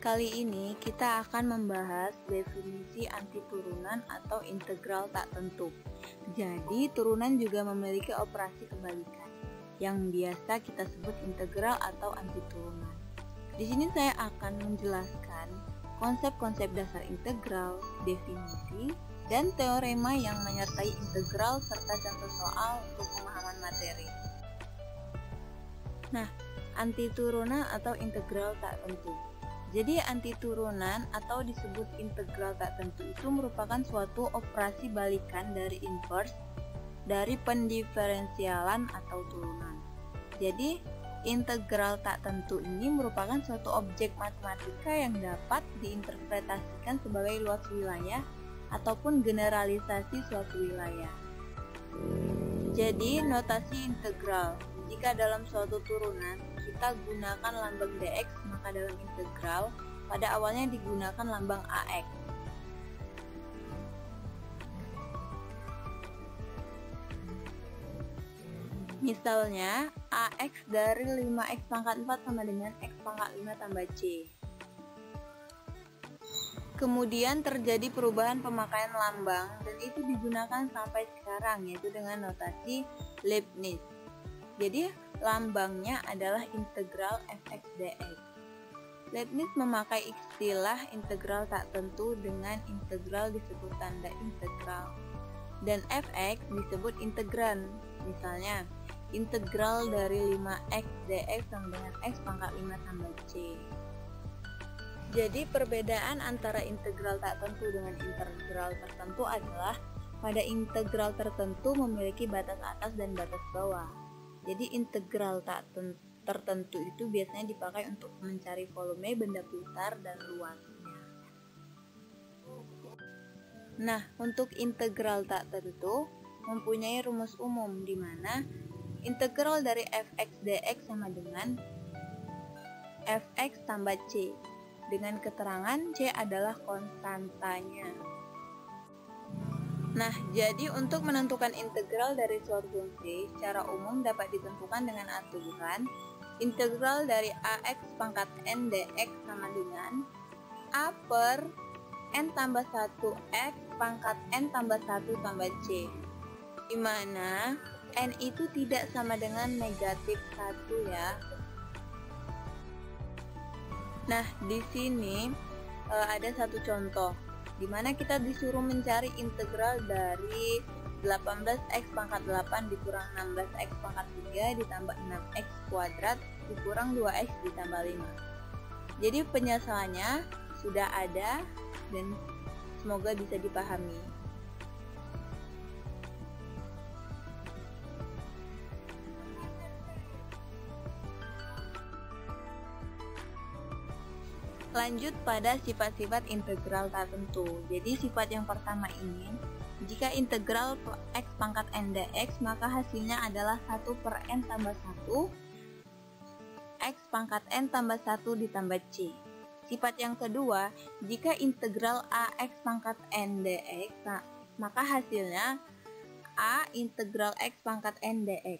Kali ini kita akan membahas definisi antiturunan atau integral tak tentu. Jadi, turunan juga memiliki operasi kebalikan yang biasa kita sebut integral atau antiturunan. Di sini saya akan menjelaskan konsep-konsep dasar integral, definisi, dan teorema yang menyertai integral serta contoh soal untuk pemahaman materi. Nah, antiturunan atau integral tak tentu. Jadi antiturunan atau disebut integral tak tentu itu merupakan suatu operasi balikan dari inverse dari pendiferensialan atau turunan. Jadi integral tak tentu ini merupakan suatu objek matematika yang dapat diinterpretasikan sebagai luas wilayah ataupun generalisasi suatu wilayah. Jadi notasi integral, jika dalam suatu turunan kita gunakan lambang dx, maka dalam integral pada awalnya digunakan lambang ax. Misalnya, ax dari 5x pangkat 4 sama dengan x pangkat 5 tambah c. Kemudian terjadi perubahan pemakaian lambang dan itu digunakan sampai sekarang, yaitu dengan notasi Leibniz. Jadi lambangnya adalah integral fx dx. Leibniz memakai istilah integral tak tentu dengan integral disebut tanda integral, dan fx disebut integran. Misalnya, integral dari 5x dx sama dengan x pangkat 5 tambah c. Jadi perbedaan antara integral tak tentu dengan integral tertentu adalah pada integral tertentu memiliki batas atas dan batas bawah. Jadi integral tak tertentu itu biasanya dipakai untuk mencari volume benda putar dan luasnya. Nah, untuk integral tak tentu mempunyai rumus umum di mana integral dari fx dx sama dengan fx tambah c dengan keterangan c adalah konstantanya. Nah, jadi untuk menentukan integral dari suatu fungsi secara umum dapat ditentukan dengan aturan integral dari ax pangkat n dx sama dengan a per n tambah 1 x pangkat n tambah 1 tambah c, di mana n itu tidak sama dengan negatif 1 ya. Nah, di sini ada satu contoh di mana kita disuruh mencari integral dari 18x pangkat 8 dikurang 16x pangkat 3 ditambah 6x kuadrat dikurang 2x ditambah 5. Jadi penjelasannya sudah ada dan semoga bisa dipahami. Lanjut pada sifat-sifat integral tak tentu. Jadi sifat yang pertama ini, jika integral x pangkat n dx, maka hasilnya adalah 1 per n tambah 1 x pangkat n tambah 1 ditambah c. Sifat yang kedua, jika integral ax pangkat n dx, maka hasilnya a integral x pangkat n dx.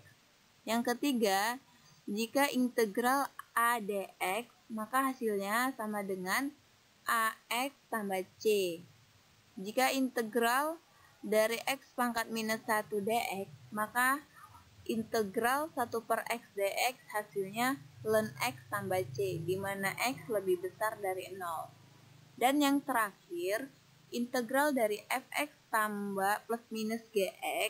Yang ketiga, jika integral a dx, maka hasilnya sama dengan ax tambah c. Jika integral dari x pangkat minus 1 dx, maka integral 1 per x dx hasilnya ln x tambah c, di mana x lebih besar dari 0. Dan yang terakhir, integral dari fx tambah plus minus gx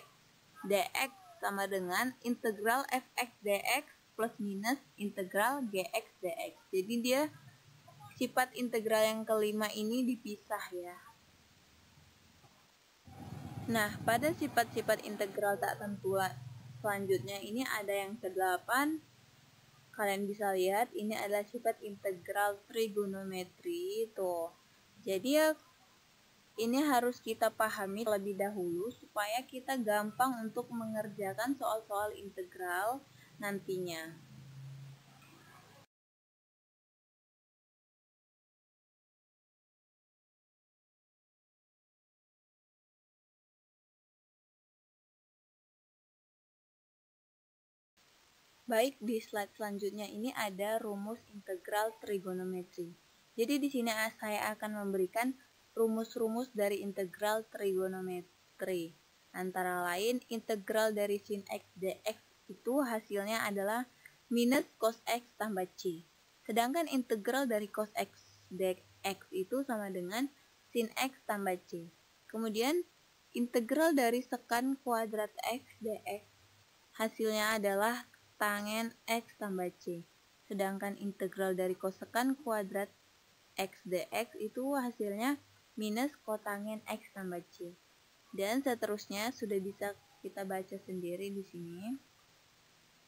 dx sama dengan integral fx dx plus minus integral gx dx. Jadi dia sifat integral yang kelima ini dipisah ya. Nah, pada sifat-sifat integral tak tentu selanjutnya ini ada yang ke-8. Kalian bisa lihat ini adalah sifat integral trigonometri tuh. Jadi ya ini harus kita pahami terlebih dahulu supaya kita gampang untuk mengerjakan soal-soal integral nantinya. Baik, di slide selanjutnya ini ada rumus integral trigonometri. Jadi di sini saya akan memberikan rumus-rumus dari integral trigonometri. Antara lain, integral dari sin x dx itu hasilnya adalah minus cos x tambah c. Sedangkan integral dari cos x dx itu sama dengan sin x tambah c. Kemudian integral dari sekan kuadrat x dx hasilnya adalah tangen x tambah c. Sedangkan integral dari kosekan kuadrat x dx itu hasilnya minus kotangen x tambah c. Dan seterusnya sudah bisa kita baca sendiri di sini.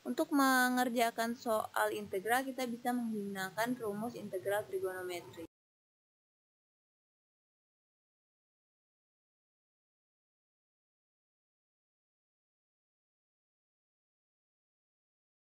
Untuk mengerjakan soal integral kita bisa menggunakan rumus integral trigonometri.